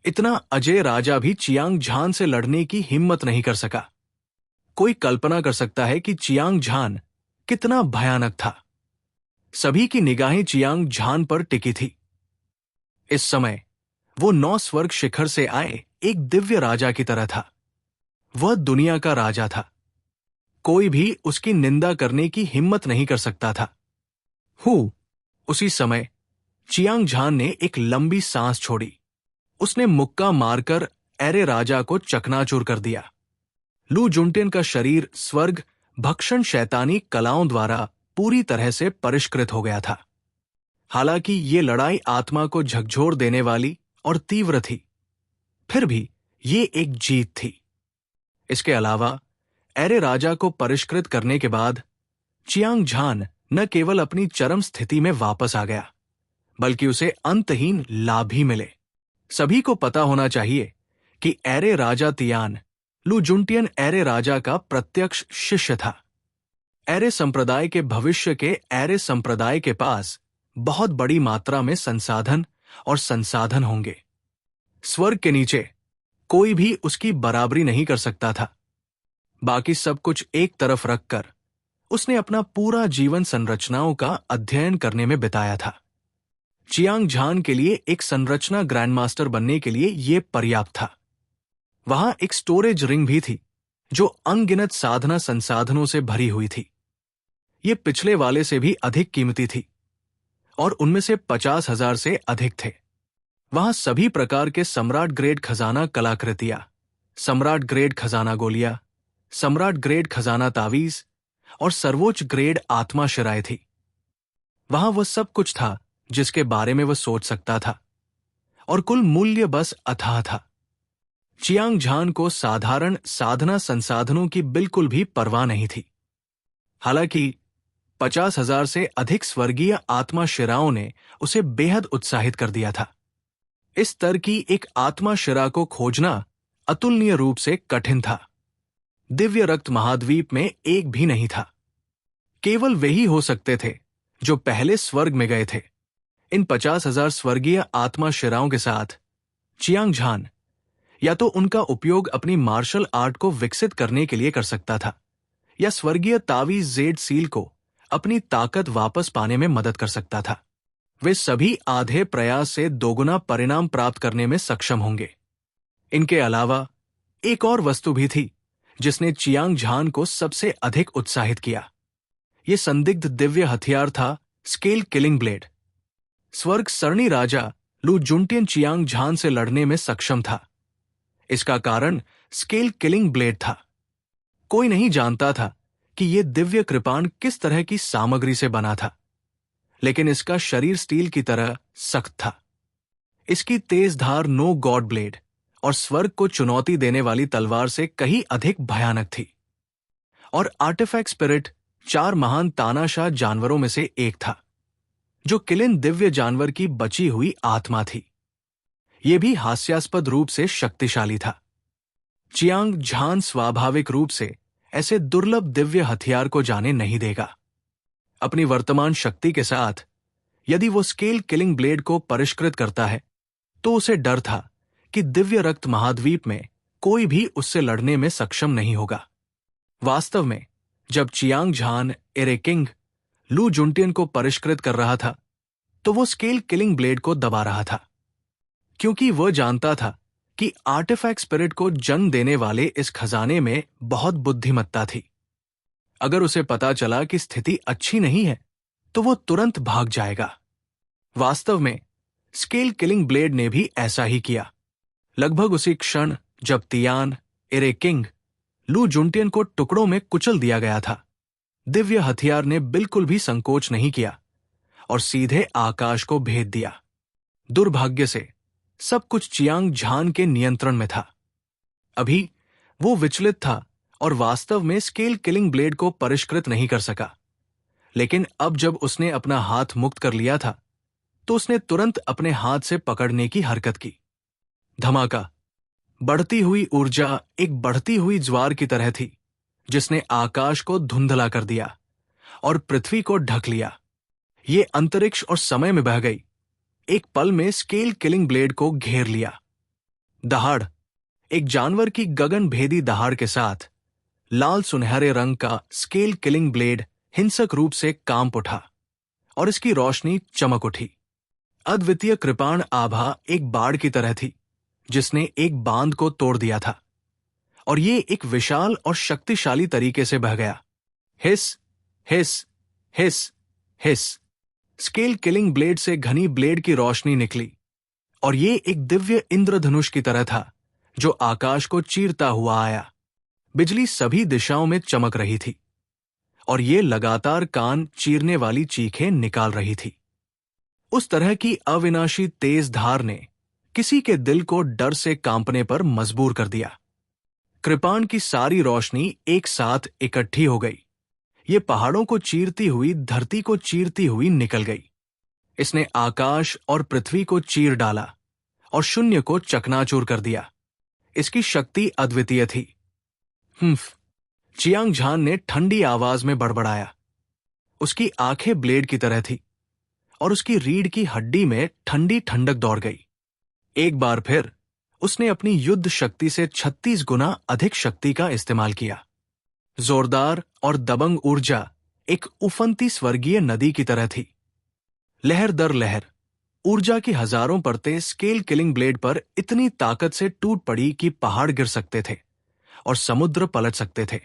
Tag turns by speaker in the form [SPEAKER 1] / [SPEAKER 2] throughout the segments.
[SPEAKER 1] इतना अजय राजा भी चियांग झान से लड़ने की हिम्मत नहीं कर सका। कोई कल्पना कर सकता है कि चियांग झान कितना भयानक था। सभी की निगाहें चियांग झान पर टिकी थी। इस समय वो 9 स्वर्ग शिखर से आए एक दिव्य राजा की तरह था। वह दुनिया का राजा था। कोई भी उसकी निंदा करने की हिम्मत नहीं कर सकता था। उसी समय चियांग झान ने एक लंबी सांस छोड़ी। उसने मुक्का मारकर एरे राजा को चकनाचूर कर दिया। लू जुनटेन का शरीर स्वर्ग भक्षण शैतानी कलाओं द्वारा पूरी तरह से परिष्कृत हो गया था। हालांकि ये लड़ाई आत्मा को झकझोर देने वाली और तीव्र थी, फिर भी ये एक जीत थी। इसके अलावा एरे राजा को परिष्कृत करने के बाद चियांग झान न केवल अपनी चरम स्थिति में वापस आ गया, बल्कि उसे अंतहीन लाभ भी मिले। सभी को पता होना चाहिए कि एरे राजा तियान लू जुनटियन एरे राजा का प्रत्यक्ष शिष्य था। एरे संप्रदाय के भविष्य के एरे संप्रदाय के पास बहुत बड़ी मात्रा में संसाधन होंगे। स्वर्ग के नीचे कोई भी उसकी बराबरी नहीं कर सकता था। बाकी सब कुछ एक तरफ रखकर उसने अपना पूरा जीवन संरचनाओं का अध्ययन करने में बिताया था। चियांग झान के लिए एक संरचना ग्रैंडमास्टर बनने के लिए यह पर्याप्त था। वहां एक स्टोरेज रिंग भी थी जो अनगिनत साधना संसाधनों से भरी हुई थी। ये पिछले वाले से भी अधिक कीमती थी और उनमें से 50,000 से अधिक थे। वहां सभी प्रकार के सम्राट ग्रेड खजाना कलाकृतियां, सम्राट ग्रेड खजाना गोलियां, सम्राट ग्रेड खजाना तावीज और सर्वोच्च ग्रेड आत्मा शिराएं थी। वहां वह सब कुछ था जिसके बारे में वह सोच सकता था, और कुल मूल्य बस अथाह था। चियांग झान को साधारण साधना संसाधनों की बिल्कुल भी परवाह नहीं थी। हालांकि 50,000 से अधिक स्वर्गीय आत्मा शिराओं ने उसे बेहद उत्साहित कर दिया था। इस स्तर की एक आत्मा शिरा को खोजना अतुलनीय रूप से कठिन था। दिव्य रक्त महाद्वीप में एक भी नहीं था। केवल वे ही हो सकते थे जो पहले स्वर्ग में गए थे। इन 50,000 स्वर्गीय आत्मा शिराओं के साथ चियांग झान या तो उनका उपयोग अपनी मार्शल आर्ट को विकसित करने के लिए कर सकता था, या स्वर्गीय तावीज जेड सील को अपनी ताकत वापस पाने में मदद कर सकता था। वे सभी आधे प्रयास से दोगुना परिणाम प्राप्त करने में सक्षम होंगे। इनके अलावा एक और वस्तु भी थी जिसने चियांग झान को सबसे अधिक उत्साहित किया। यह संदिग्ध दिव्य हथियार था स्केल किलिंग ब्लेड। स्वर्ग सरणी राजा लू जुनटियन चियांग झान से लड़ने में सक्षम था। इसका कारण स्केल किलिंग ब्लेड था। कोई नहीं जानता था कि यह दिव्य कृपाण किस तरह की सामग्री से बना था, लेकिन इसका शरीर स्टील की तरह सख्त था। इसकी तेज धार नो गॉड ब्लेड और स्वर्ग को चुनौती देने वाली तलवार से कहीं अधिक भयानक थी। और आर्टिफैक्ट स्पिरिट 4 महान तानाशाह जानवरों में से एक था, जो किलिन दिव्य जानवर की बची हुई आत्मा थी। यह भी हास्यास्पद रूप से शक्तिशाली था। चियांग झान स्वाभाविक रूप से ऐसे दुर्लभ दिव्य हथियार को जाने नहीं देगा। अपनी वर्तमान शक्ति के साथ यदि वो स्केल किलिंग ब्लेड को परिष्कृत करता है, तो उसे डर था कि दिव्य रक्त महाद्वीप में कोई भी उससे लड़ने में सक्षम नहीं होगा। वास्तव में जब चियांग झान एरे किंग लू जुनटियन को परिष्कृत कर रहा था, तो वो स्केल किलिंग ब्लेड को दबा रहा था, क्योंकि वह जानता था कि आर्टिफैक्ट स्पिरिट को जन्म देने वाले इस खजाने में बहुत बुद्धिमत्ता थी। अगर उसे पता चला कि स्थिति अच्छी नहीं है, तो वो तुरंत भाग जाएगा। वास्तव में स्केल किलिंग ब्लेड ने भी ऐसा ही किया। लगभग उसी क्षण जब तियान एरे किंग लू जुनटियन को टुकड़ों में कुचल दिया गया था, दिव्य हथियार ने बिल्कुल भी संकोच नहीं किया और सीधे आकाश को भेद दिया। दुर्भाग्य से सब कुछ चियांग झान के नियंत्रण में था। अभी वो विचलित था और वास्तव में स्केल किलिंग ब्लेड को परिष्कृत नहीं कर सका। लेकिन अब जब उसने अपना हाथ मुक्त कर लिया था, तो उसने तुरंत अपने हाथ से पकड़ने की हरकत की। धमाका! बढ़ती हुई ऊर्जा एक बढ़ती हुई ज्वार की तरह थी, जिसने आकाश को धुंधला कर दिया और पृथ्वी को ढक लिया। ये अंतरिक्ष और समय में बह गई, एक पल में स्केल किलिंग ब्लेड को घेर लिया। दहाड़, एक जानवर की गगन भेदी दहाड़ के साथ लाल सुनहरे रंग का स्केल किलिंग ब्लेड हिंसक रूप से कांप उठा और इसकी रोशनी चमक उठी। अद्वितीय कृपाण आभा एक बाढ़ की तरह थी जिसने एक बांध को तोड़ दिया था, और ये एक विशाल और शक्तिशाली तरीके से बह गया। हिस हिस हिस हिस, स्केल किलिंग ब्लेड से घनी ब्लेड की रोशनी निकली और ये एक दिव्य इंद्रधनुष की तरह था जो आकाश को चीरता हुआ आया। बिजली सभी दिशाओं में चमक रही थी और ये लगातार कान चीरने वाली चीखें निकाल रही थी। उस तरह की अविनाशी तेज धार ने किसी के दिल को डर से कांपने पर मजबूर कर दिया। कृपाण की सारी रोशनी एक साथ इकट्ठी हो गई। ये पहाड़ों को चीरती हुई, धरती को चीरती हुई निकल गई। इसने आकाश और पृथ्वी को चीर डाला और शून्य को चकनाचूर कर दिया। इसकी शक्ति अद्वितीय थी। चियांग झान ने ठंडी आवाज में बड़बड़ाया। उसकी आंखें ब्लेड की तरह थी और उसकी रीढ़ की हड्डी में ठंडी ठंडक दौड़ गई। एक बार फिर उसने अपनी युद्ध शक्ति से 36 गुना अधिक शक्ति का इस्तेमाल किया। जोरदार और दबंग ऊर्जा एक उफनती स्वर्गीय नदी की तरह थी। लहर दर लहर ऊर्जा की हजारों परतें स्केल किलिंग ब्लेड पर इतनी ताकत से टूट पड़ी कि पहाड़ गिर सकते थे और समुद्र पलट सकते थे।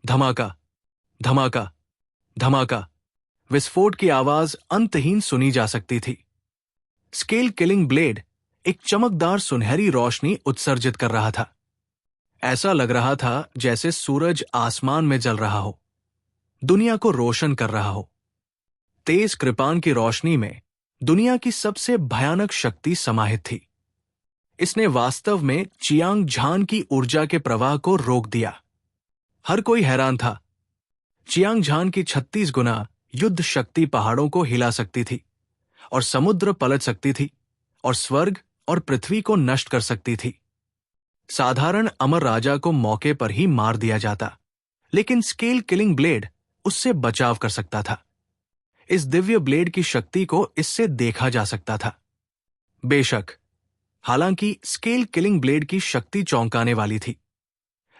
[SPEAKER 1] धमाका धमाका धमाका, विस्फोट की आवाज अंतहीन सुनी जा सकती थी। स्केल किलिंग ब्लेड एक चमकदार सुनहरी रोशनी उत्सर्जित कर रहा था। ऐसा लग रहा था जैसे सूरज आसमान में जल रहा हो, दुनिया को रोशन कर रहा हो। तेज कृपाण की रोशनी में दुनिया की सबसे भयानक शक्ति समाहित थी। इसने वास्तव में चियांग झान की ऊर्जा के प्रवाह को रोक दिया। हर कोई हैरान था। चियांग झान की 36 गुना युद्ध शक्ति पहाड़ों को हिला सकती थी और समुद्र पलट सकती थी और स्वर्ग और पृथ्वी को नष्ट कर सकती थी। साधारण अमर राजा को मौके पर ही मार दिया जाता, लेकिन स्केल किलिंग ब्लेड उससे बचाव कर सकता था। इस दिव्य ब्लेड की शक्ति को इससे देखा जा सकता था। बेशक, हालांकि स्केल किलिंग ब्लेड की शक्ति चौंकाने वाली थी,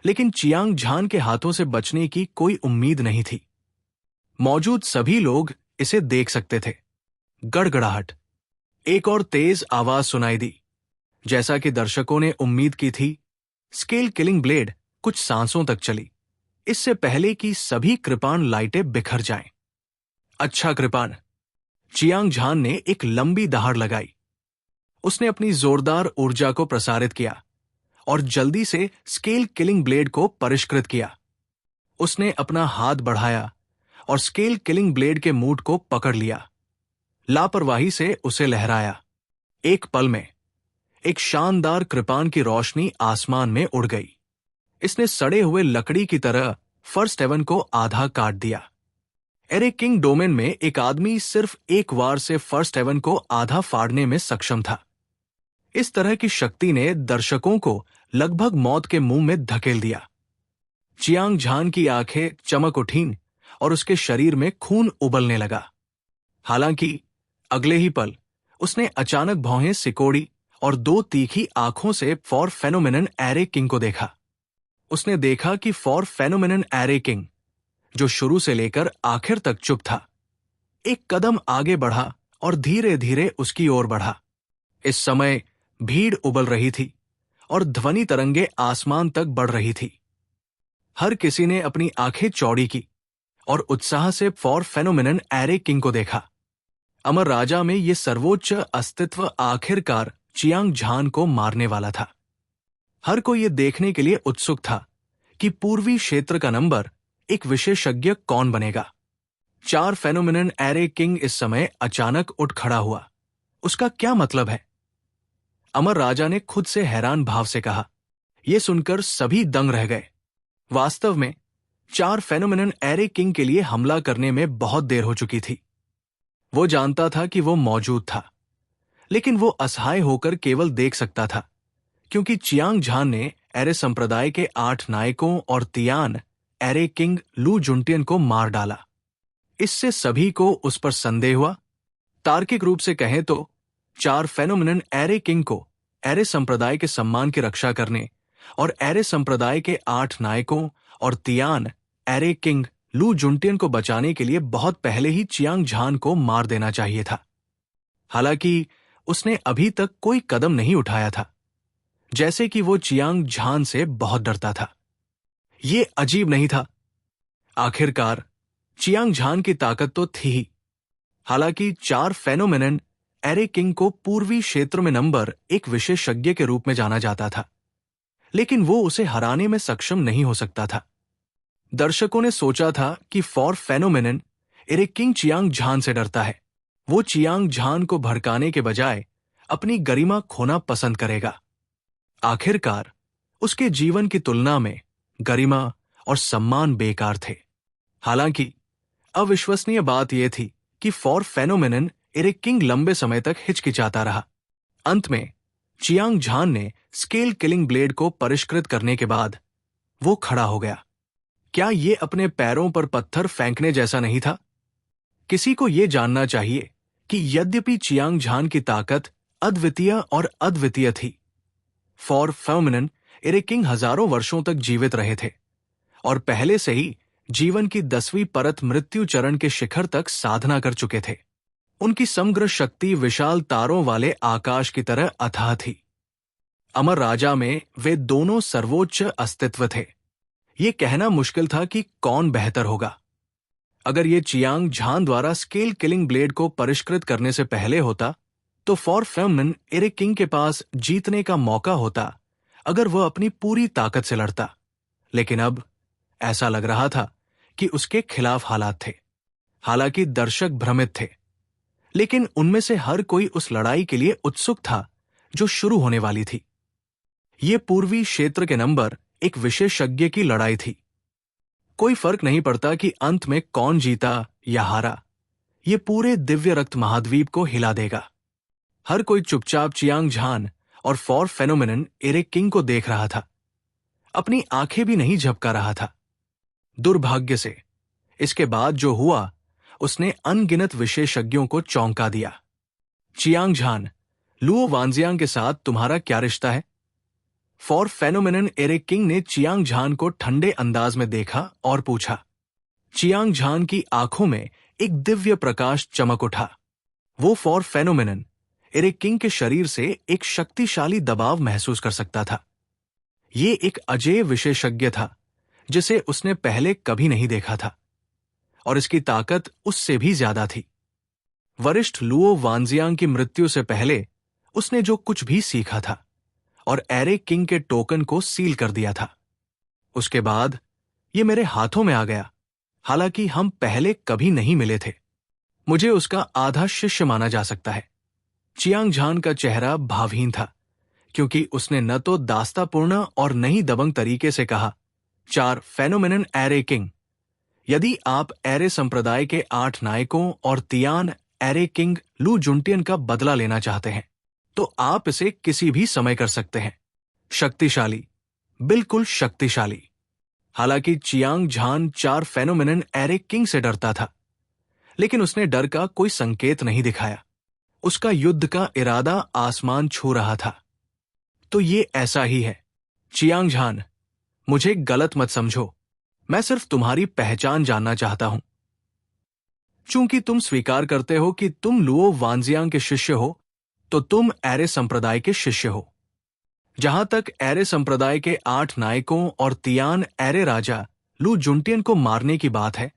[SPEAKER 1] लेकिन चियांग झान के हाथों से बचने की कोई उम्मीद नहीं थी। मौजूद सभी लोग इसे देख सकते थे। गड़गड़ाहट, एक और तेज आवाज सुनाई दी। जैसा कि दर्शकों ने उम्मीद की थी, स्केल किलिंग ब्लेड कुछ सांसों तक चली, इससे पहले कि सभी कृपाण लाइटें बिखर जाएं। अच्छा कृपाण, चियांग झान ने एक लंबी दहाड़ लगाई। उसने अपनी जोरदार ऊर्जा को प्रसारित किया और जल्दी से स्केल किलिंग ब्लेड को परिष्कृत किया। उसने अपना हाथ बढ़ाया और स्केल किलिंग ब्लेड के मूठ को पकड़ लिया। लापरवाही से उसे लहराया। एक पल में एक शानदार कृपाण की रोशनी आसमान में उड़ गई। इसने सड़े हुए लकड़ी की तरह फर्स्ट हेवन को आधा काट दिया। एरे किंग डोमेन में एक आदमी सिर्फ एक वार से फर्स्ट हेवन को आधा फाड़ने में सक्षम था। इस तरह की शक्ति ने दर्शकों को लगभग मौत के मुंह में धकेल दिया। चियांग झान की आंखें चमक उठीं और उसके शरीर में खून उबलने लगा। हालांकि अगले ही पल उसने अचानक भौहें सिकोड़ी और 2 तीखी आंखों से फॉर फेनोमेनन एरे किंग को देखा। उसने देखा कि फॉर फेनोमेनन एरे किंग, जो शुरू से लेकर आखिर तक चुप था, एक कदम आगे बढ़ा और धीरे धीरे उसकी ओर बढ़ा। इस समय भीड़ उबल रही थी और ध्वनि तरंगे आसमान तक बढ़ रही थी। हर किसी ने अपनी आंखें चौड़ी की और उत्साह से फॉर फेनोमेनन एरे किंग को देखा। अमर राजा में यह सर्वोच्च अस्तित्व आखिरकार चियांग झान को मारने वाला था। हर कोई यह देखने के लिए उत्सुक था कि पूर्वी क्षेत्र का नंबर एक विशेषज्ञ कौन बनेगा। 4 फेनोमेनन एरे किंग इस समय अचानक उठ खड़ा हुआ। उसका क्या मतलब है? अमर राजा ने खुद से हैरान भाव से कहा। यह सुनकर सभी दंग रह गए। वास्तव में 4 फेनोमेनन एरे किंग के लिए हमला करने में बहुत देर हो चुकी थी। वो जानता था कि वो मौजूद था, लेकिन वो असहाय होकर केवल देख सकता था, क्योंकि चियांग झान ने एरे संप्रदाय के 8 नायकों और तियान एरे किंग लू जुंटियन को मार डाला। इससे सभी को उस पर संदेह हुआ। तार्किक रूप से कहें तो 4 फेनोमेनन एरे किंग को एरे संप्रदाय के सम्मान की रक्षा करने और एरे संप्रदाय के 8 नायकों और तियान एरे किंग लू जुनटियन को बचाने के लिए बहुत पहले ही चियांग झान को मार देना चाहिए था। हालांकि उसने अभी तक कोई कदम नहीं उठाया था, जैसे कि वो चियांग झान से बहुत डरता था। ये अजीब नहीं था। आखिरकार चियांग झान की ताकत तो थी ही। हालांकि 4 फेनोमेनन एरे किंग को पूर्वी क्षेत्र में नंबर 1 विशेषज्ञ के रूप में जाना जाता था, लेकिन वो उसे हराने में सक्षम नहीं हो सकता था। दर्शकों ने सोचा था कि 4 फेनोमेनन एरे किंग चियांग झान से डरता है। वो चियांग झान को भड़काने के बजाय अपनी गरिमा खोना पसंद करेगा। आखिरकार उसके जीवन की तुलना में गरिमा और सम्मान बेकार थे। हालांकि अविश्वसनीय बात यह थी कि 4 फेनोमेनन एरे किंग लंबे समय तक हिचकिचाता रहा। अंत में चियांग झान ने स्केल किलिंग ब्लेड को परिष्कृत करने के बाद वो खड़ा हो गया। क्या ये अपने पैरों पर पत्थर फेंकने जैसा नहीं था? किसी को यह जानना चाहिए कि यद्यपि चियांग झान की ताकत अद्वितीय थी, 4 फेनोमेनन एरे किंग हजारों वर्षों तक जीवित रहे थे और पहले से ही जीवन की 10वीं परत मृत्यु चरण के शिखर तक साधना कर चुके थे। उनकी समग्र शक्ति विशाल तारों वाले आकाश की तरह अथाह थी। अमर राजा में वे दोनों सर्वोच्च अस्तित्व थे। ये कहना मुश्किल था कि कौन बेहतर होगा। अगर ये चियांग झान द्वारा स्केल किलिंग ब्लेड को परिष्कृत करने से पहले होता तो 4 फेनोमेनन एरे किंग के पास जीतने का मौका होता अगर वह अपनी पूरी ताकत से लड़ता। लेकिन अब ऐसा लग रहा था कि उसके खिलाफ हालात थे। हालांकि दर्शक भ्रमित थे, लेकिन उनमें से हर कोई उस लड़ाई के लिए उत्सुक था जो शुरू होने वाली थी। ये पूर्वी क्षेत्र के नंबर 1 विशेषज्ञ की लड़ाई थी। कोई फर्क नहीं पड़ता कि अंत में कौन जीता या हारा, ये पूरे दिव्य रक्त महाद्वीप को हिला देगा। हर कोई चुपचाप चियांग झान और 4 फेनोमेनन एरे किंग को देख रहा था। अपनी आंखें भी नहीं झपका रहा था। दुर्भाग्य से इसके बाद जो हुआ उसने अनगिनत विशेषज्ञों को चौंका दिया। चियांग झान, लुओ वानजियांग के साथ तुम्हारा क्या रिश्ता है? 4 फेनोमेनन एरे किंग ने चियांग झान को ठंडे अंदाज में देखा और पूछा। चियांग झान की आंखों में एक दिव्य प्रकाश चमक उठा। वो 4 फेनोमेनन एरे किंग के शरीर से एक शक्तिशाली दबाव महसूस कर सकता था। ये एक अजेय विशेषज्ञ था जिसे उसने पहले कभी नहीं देखा था, और इसकी ताकत उससे भी ज्यादा थी। वरिष्ठ लुओ वानजियांग की मृत्यु से पहले उसने जो कुछ भी सीखा था और एरे किंग के टोकन को सील कर दिया था, उसके बाद ये मेरे हाथों में आ गया। हालांकि हम पहले कभी नहीं मिले थे। मुझे उसका आधा शिष्य माना जा सकता है। चियांग झान का चेहरा भावहीन था, क्योंकि उसने न तो दास्तापूर्ण और न ही दबंग तरीके से कहा, 4 फेनोमेनन एरे किंग, यदि आप एरे संप्रदाय के 8 नायकों और तियान एरे किंग लू जुनटियन का बदला लेना चाहते हैं तो आप इसे किसी भी समय कर सकते हैं। शक्तिशाली, बिल्कुल शक्तिशाली। हालांकि चियांग झान 4 फेनोमेनन एरे किंग से डरता था, लेकिन उसने डर का कोई संकेत नहीं दिखाया। उसका युद्ध का इरादा आसमान छू रहा था। तो ये ऐसा ही है। चियांग झान, मुझे गलत मत समझो, मैं सिर्फ तुम्हारी पहचान जानना चाहता हूं। चूंकि तुम स्वीकार करते हो कि तुम लुओ वानजियांग के शिष्य हो, तो तुम एरे संप्रदाय के शिष्य हो। जहां तक एरे संप्रदाय के 8 नायकों और तियान एरे राजा लू जुनटियन को मारने की बात है,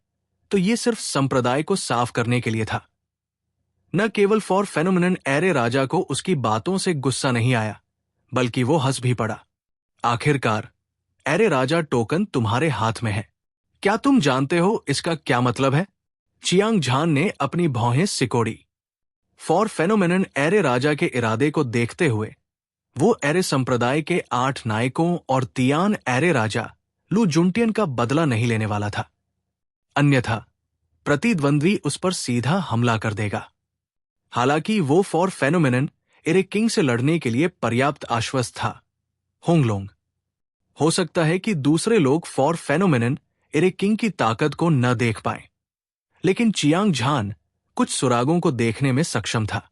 [SPEAKER 1] तो ये सिर्फ संप्रदाय को साफ करने के लिए था। न केवल 4 फेनोमेनन एरे राजा को उसकी बातों से गुस्सा नहीं आया, बल्कि वो हंस भी पड़ा। आखिरकार एरे राजा टोकन तुम्हारे हाथ में है। क्या तुम जानते हो इसका क्या मतलब है? चियांग झान ने अपनी भौहें सिकोड़ी। 4 फेनोमेनन एरे राजा के इरादे को देखते हुए वो एरे संप्रदाय के 8 नायकों और तियान एरे राजा लू जुनटियन का बदला नहीं लेने वाला था। अन्यथा प्रतिद्वंद्वी उस पर सीधा हमला कर देगा। हालांकि वो 4 फेनोमेनन एरे किंग से लड़ने के लिए पर्याप्त आश्वस्त था। होंगलोंग, हो सकता है कि दूसरे लोग 4 फेनोमेनन एरे किंग की ताकत को न देख पाए, लेकिन चियांग झान कुछ सुरागों को देखने में सक्षम था।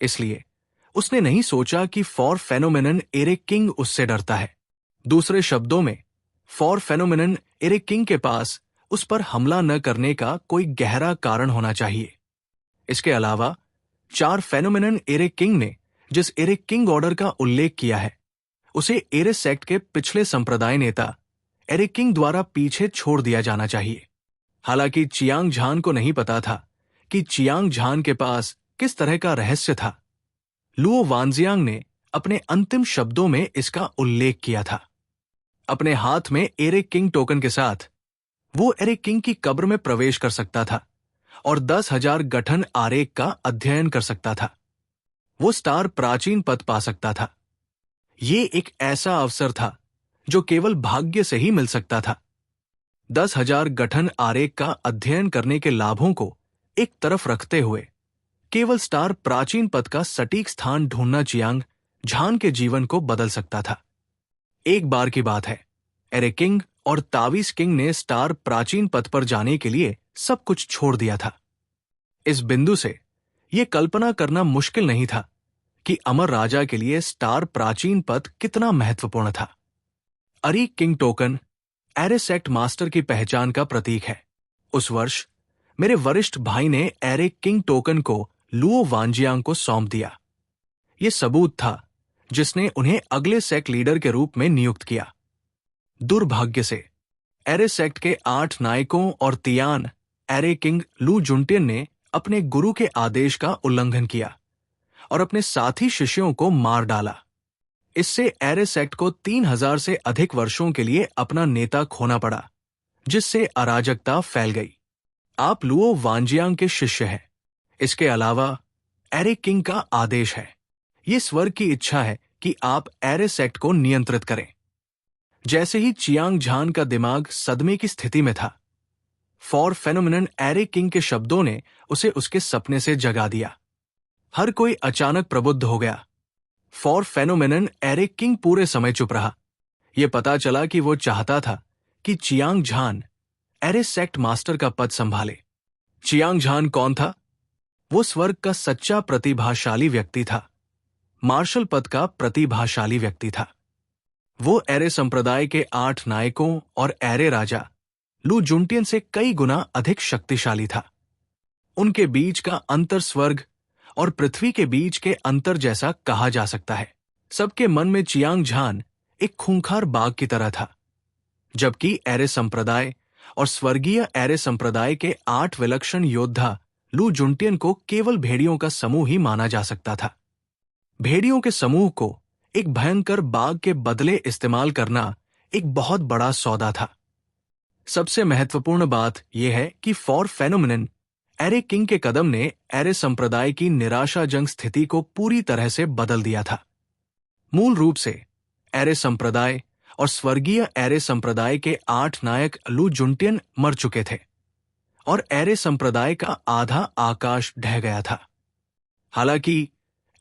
[SPEAKER 1] इसलिए उसने नहीं सोचा कि फॉर फेनोमेनन एरिक किंग उससे डरता है। दूसरे शब्दों में, फॉर फेनोमेनन एरिक किंग के पास उस पर हमला न करने का कोई गहरा कारण होना चाहिए। इसके अलावा 4 फेनोमेनन एरिक किंग ने जिस एरिक किंग ऑर्डर का उल्लेख किया है, उसे एरिस सेक्ट के पिछले संप्रदाय नेता एरिक किंग द्वारा पीछे छोड़ दिया जाना चाहिए। हालांकि चियांग झान को नहीं पता था कि चियांग झान के पास किस तरह का रहस्य था, लुओ वानजियांग ने अपने अंतिम शब्दों में इसका उल्लेख किया था। अपने हाथ में एरिक किंग टोकन के साथ वो एरिक किंग की कब्र में प्रवेश कर सकता था और 10,000 गठन आरेख का अध्ययन कर सकता था। वो स्टार प्राचीन पद पा सकता था। ये एक ऐसा अवसर था जो केवल भाग्य से ही मिल सकता था। 10,000 गठन आरेख का अध्ययन करने के लाभों को एक तरफ रखते हुए केवल स्टार प्राचीन पद का सटीक स्थान ढूंढना चियांग झान के जीवन को बदल सकता था। एक बार की बात है, एरिक किंग और तावीस किंग ने स्टार प्राचीन पद पर जाने के लिए सब कुछ छोड़ दिया था। इस बिंदु से यह कल्पना करना मुश्किल नहीं था कि अमर राजा के लिए स्टार प्राचीन पद कितना महत्वपूर्ण था। अरीक किंग टोकन एरिस सेक्ट मास्टर की पहचान का प्रतीक है। उस वर्ष मेरे वरिष्ठ भाई ने एरिक किंग टोकन को लुओ वानजियांग को सौंप दिया। यह सबूत था जिसने उन्हें अगले सेक्ट लीडर के रूप में नियुक्त किया। दुर्भाग्य से एरिस सेक्ट के 8 नायकों और तियान एरिक किंग लू जुनटियन ने अपने गुरु के आदेश का उल्लंघन किया और अपने साथी शिष्यों को मार डाला। इससे एरिस सेक्ट को 3,000 से अधिक वर्षों के लिए अपना नेता खोना पड़ा, जिससे अराजकता फैल गई। आप लुओ वानजियांग के शिष्य हैं। इसके अलावा एरिक किंग का आदेश है, यह स्वर्ग की इच्छा है कि आप एरिस सेक्ट को नियंत्रित करें। जैसे ही चियांग झान का दिमाग सदमे की स्थिति में था, फॉर फेनोमेनन एरिक किंग के शब्दों ने उसे उसके सपने से जगा दिया। हर कोई अचानक प्रबुद्ध हो गया। फॉर फेनोमेनन एरिक किंग पूरे समय चुप रहा। यह पता चला कि वो चाहता था कि चियांग झान एरिस सेक्ट मास्टर का पद संभाले। चियांग झान कौन था? वो स्वर्ग का सच्चा प्रतिभाशाली व्यक्ति था, मार्शल पद का प्रतिभाशाली व्यक्ति था। वो एरे संप्रदाय के 8 नायकों और एरे राजा लू जुनटियन से कई गुना अधिक शक्तिशाली था। उनके बीच का अंतर स्वर्ग और पृथ्वी के बीच के अंतर जैसा कहा जा सकता है। सबके मन में चियांग झान एक खूंखार बाघ की तरह था, जबकि एरे संप्रदाय और स्वर्गीय एरे संप्रदाय के 8 विलक्षण योद्धा लू जुनटियन को केवल भेड़ियों का समूह ही माना जा सकता था। भेड़ियों के समूह को एक भयंकर बाघ के बदले इस्तेमाल करना एक बहुत बड़ा सौदा था। सबसे महत्वपूर्ण बात यह है कि फॉर फेनोमेनन एरिक किंग के कदम ने एरे संप्रदाय की निराशाजनक स्थिति को पूरी तरह से बदल दिया था। मूल रूप से एरे संप्रदाय और स्वर्गीय एरे संप्रदाय के 8 नायक लू जुनटियन मर चुके थे और एरे संप्रदाय का आधा आकाश ढह गया था। हालांकि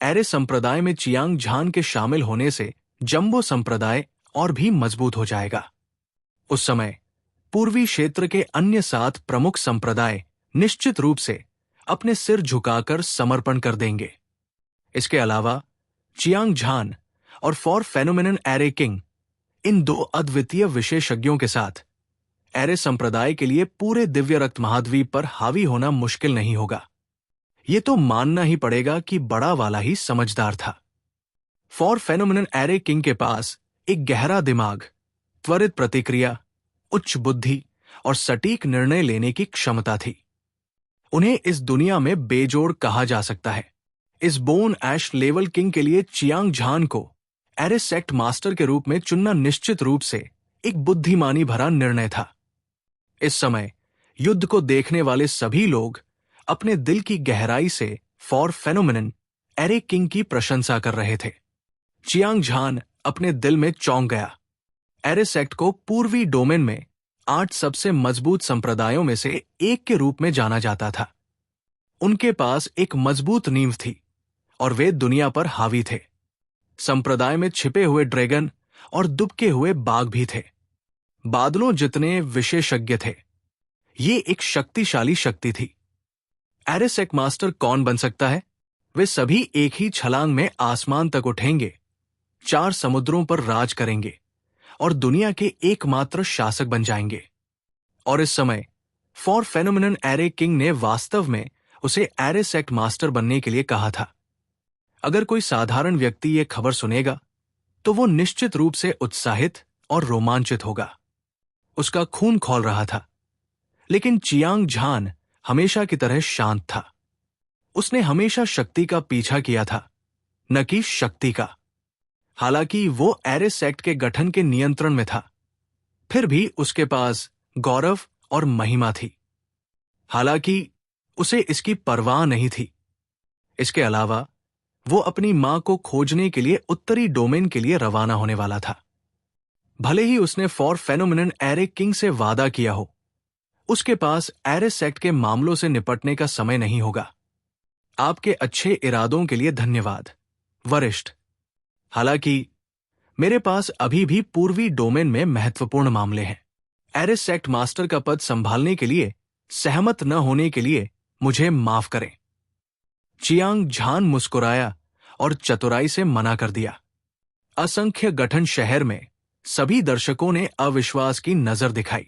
[SPEAKER 1] एरे संप्रदाय में चियांग झान के शामिल होने से जंबो संप्रदाय और भी मजबूत हो जाएगा। उस समय पूर्वी क्षेत्र के अन्य 7 प्रमुख संप्रदाय निश्चित रूप से अपने सिर झुकाकर समर्पण कर देंगे। इसके अलावा चियांग झान और फॉर फेनोमेनन एरिक किंग, इन 2 अद्वितीय विशेषज्ञों के साथ एरे संप्रदाय के लिए पूरे दिव्य रक्त महाद्वीप पर हावी होना मुश्किल नहीं होगा। ये तो मानना ही पड़ेगा कि बड़ा वाला ही समझदार था। फॉर फेनोमेनन एरिक किंग के पास एक गहरा दिमाग, त्वरित प्रतिक्रिया, उच्च बुद्धि और सटीक निर्णय लेने की क्षमता थी। उन्हें इस दुनिया में बेजोड़ कहा जा सकता है। इस बोन ऐश लेवल किंग के लिए चियांग झान को एरिस सेक्ट मास्टर के रूप में चुनना निश्चित रूप से एक बुद्धिमानी भरा निर्णय था। इस समय युद्ध को देखने वाले सभी लोग अपने दिल की गहराई से फॉर फेनोमेनन एरिक किंग की प्रशंसा कर रहे थे। चियांग झान अपने दिल में चौंक गया। एरिस सेक्ट को पूर्वी डोमेन में 8 सबसे मजबूत संप्रदायों में से एक के रूप में जाना जाता था। उनके पास एक मजबूत नींव थी और वे दुनिया पर हावी थे। संप्रदाय में छिपे हुए ड्रैगन और दुबके हुए बाघ भी थे। बादलों जितने विशेषज्ञ थे। ये एक शक्तिशाली शक्ति थी। एरिस सेक्ट मास्टर कौन बन सकता है? वे सभी एक ही छलांग में आसमान तक उठेंगे, 4 समुद्रों पर राज करेंगे और दुनिया के एकमात्र शासक बन जाएंगे। और इस समय फॉर फेनोमेनन एरे किंग ने वास्तव में उसे एरे सेक्ट मास्टर बनने के लिए कहा था। अगर कोई साधारण व्यक्ति ये खबर सुनेगा तो वो निश्चित रूप से उत्साहित और रोमांचित होगा। उसका खून खौल रहा था, लेकिन चियांग झान हमेशा की तरह शांत था। उसने हमेशा शक्ति का पीछा किया था, न कि शक्ति का। हालांकि वो एरे सेक्ट के गठन के नियंत्रण में था, फिर भी उसके पास गौरव और महिमा थी। हालांकि उसे इसकी परवाह नहीं थी। इसके अलावा वो अपनी मां को खोजने के लिए उत्तरी डोमेन के लिए रवाना होने वाला था। भले ही उसने फॉर फेनोमेनन एरे किंग से वादा किया हो, उसके पास एरे सेक्ट के मामलों से निपटने का समय नहीं होगा। आपके अच्छे इरादों के लिए धन्यवाद, वरिष्ठ। हालांकि मेरे पास अभी भी पूर्वी डोमेन में महत्वपूर्ण मामले हैं। एरे सेक्ट मास्टर का पद संभालने के लिए सहमत न होने के लिए मुझे माफ करें। चियांग झान मुस्कुराया और चतुराई से मना कर दिया। असंख्य गठन शहर में सभी दर्शकों ने अविश्वास की नजर दिखाई।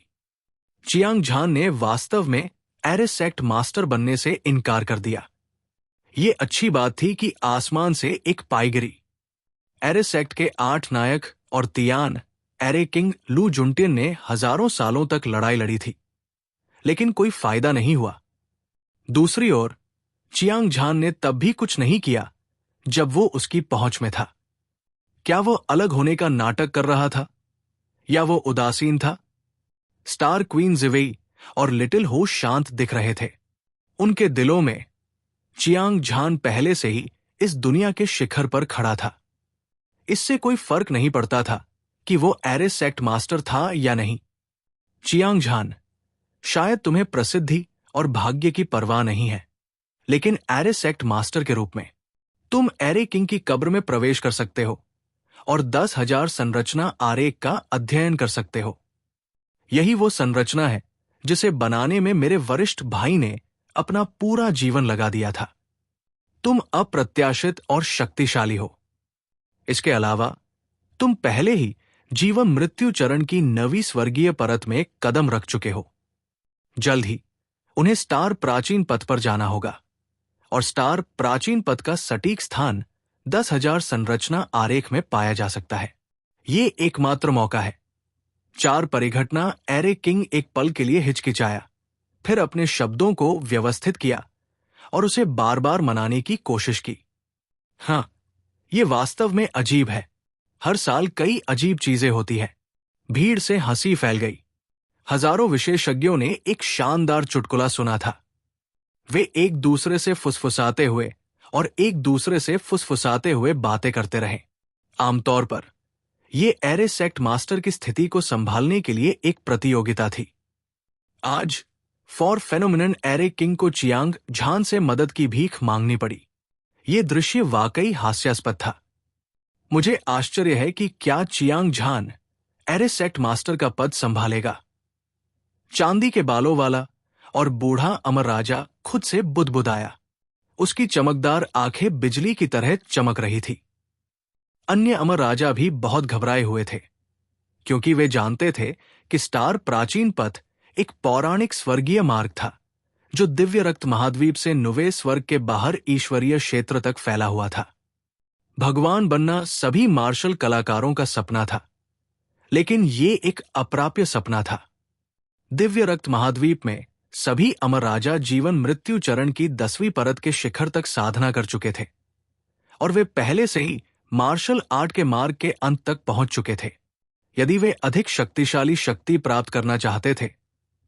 [SPEAKER 1] चियांग झान ने वास्तव में एरे सेक्ट मास्टर बनने से इनकार कर दिया। ये अच्छी बात थी कि आसमान से एक पाई गिरी। एरे सेक्ट के 8 नायक और तियान एरे किंग लू जुनटिन ने हजारों सालों तक लड़ाई लड़ी थी, लेकिन कोई फायदा नहीं हुआ। दूसरी ओर चियांग झान ने तब भी कुछ नहीं किया जब वो उसकी पहुंच में था। क्या वो अलग होने का नाटक कर रहा था या वो उदासीन था? स्टार क्वीन जिवेई और लिटिल हो शांत दिख रहे थे। उनके दिलों में चियांग झान पहले से ही इस दुनिया के शिखर पर खड़ा था। इससे कोई फर्क नहीं पड़ता था कि वो एरे सेक्ट मास्टर था या नहीं। चियांग झान, शायद तुम्हें प्रसिद्धि और भाग्य की परवाह नहीं है, लेकिन एरे सेक्ट मास्टर के रूप में तुम एरे किंग की कब्र में प्रवेश कर सकते हो और 10,000 संरचना आरेख का अध्ययन कर सकते हो। यही वो संरचना है जिसे बनाने में मेरे वरिष्ठ भाई ने अपना पूरा जीवन लगा दिया था। तुम अप्रत्याशित और शक्तिशाली हो। इसके अलावा तुम पहले ही जीवन मृत्यु चरण की नवी स्वर्गीय परत में कदम रख चुके हो। जल्द ही उन्हें स्टार प्राचीन पथ पर जाना होगा, और स्टार प्राचीन पथ का सटीक स्थान 10,000 संरचना आरेख में पाया जा सकता है। ये एकमात्र मौका है। 4 परिघटना एरे किंग एक पल के लिए हिचकिचाया, फिर अपने शब्दों को व्यवस्थित किया और उसे बार बार मनाने की कोशिश की। हां, ये वास्तव में अजीब है। हर साल कई अजीब चीजें होती हैं। भीड़ से हंसी फैल गई। हजारों विशेषज्ञों ने एक शानदार चुटकुला सुना था। वे एक दूसरे से फुसफुसाते हुए और एक दूसरे से फुसफुसाते हुए बातें करते रहे। आमतौर पर यह एरे सेक्ट मास्टर की स्थिति को संभालने के लिए एक प्रतियोगिता थी। आज फॉर फेनोमेनन एरे किंग को चियांग झान से मदद की भीख मांगनी पड़ी। यह दृश्य वाकई हास्यास्पद था। मुझे आश्चर्य है कि क्या चियांग झान एरे सेक्ट मास्टर का पद संभालेगा। चांदी के बालों वाला और बूढ़ा अमर राजा खुद से बुदबुदाया। उसकी चमकदार आंखें बिजली की तरह चमक रही थी। अन्य अमर राजा भी बहुत घबराए हुए थे, क्योंकि वे जानते थे कि स्टार प्राचीन पथ एक पौराणिक स्वर्गीय मार्ग था जो दिव्य रक्त महाद्वीप से नुवे स्वर्ग के बाहर ईश्वरीय क्षेत्र तक फैला हुआ था। भगवान बनना सभी मार्शल कलाकारों का सपना था, लेकिन ये एक अप्राप्य सपना था। दिव्य रक्त महाद्वीप में सभी अमर राजा जीवन मृत्यु चरण की 10वीं परत के शिखर तक साधना कर चुके थे, और वे पहले से ही मार्शल आर्ट के मार्ग के अंत तक पहुंच चुके थे। यदि वे अधिक शक्तिशाली शक्ति प्राप्त करना चाहते थे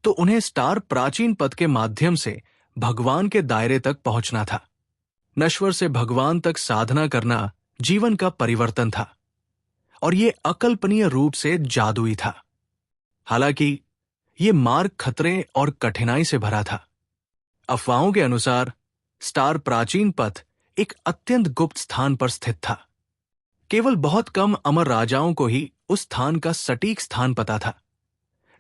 [SPEAKER 1] तो उन्हें स्टार प्राचीन पथ के माध्यम से भगवान के दायरे तक पहुंचना था। नश्वर से भगवान तक साधना करना जीवन का परिवर्तन था, और यह अकल्पनीय रूप से जादुई था। हालांकि यह मार्ग खतरे और कठिनाई से भरा था। अफवाहों के अनुसार स्टार प्राचीन पथ एक अत्यंत गुप्त स्थान पर स्थित था। केवल बहुत कम अमर राजाओं को ही उस स्थान का सटीक स्थान पता था,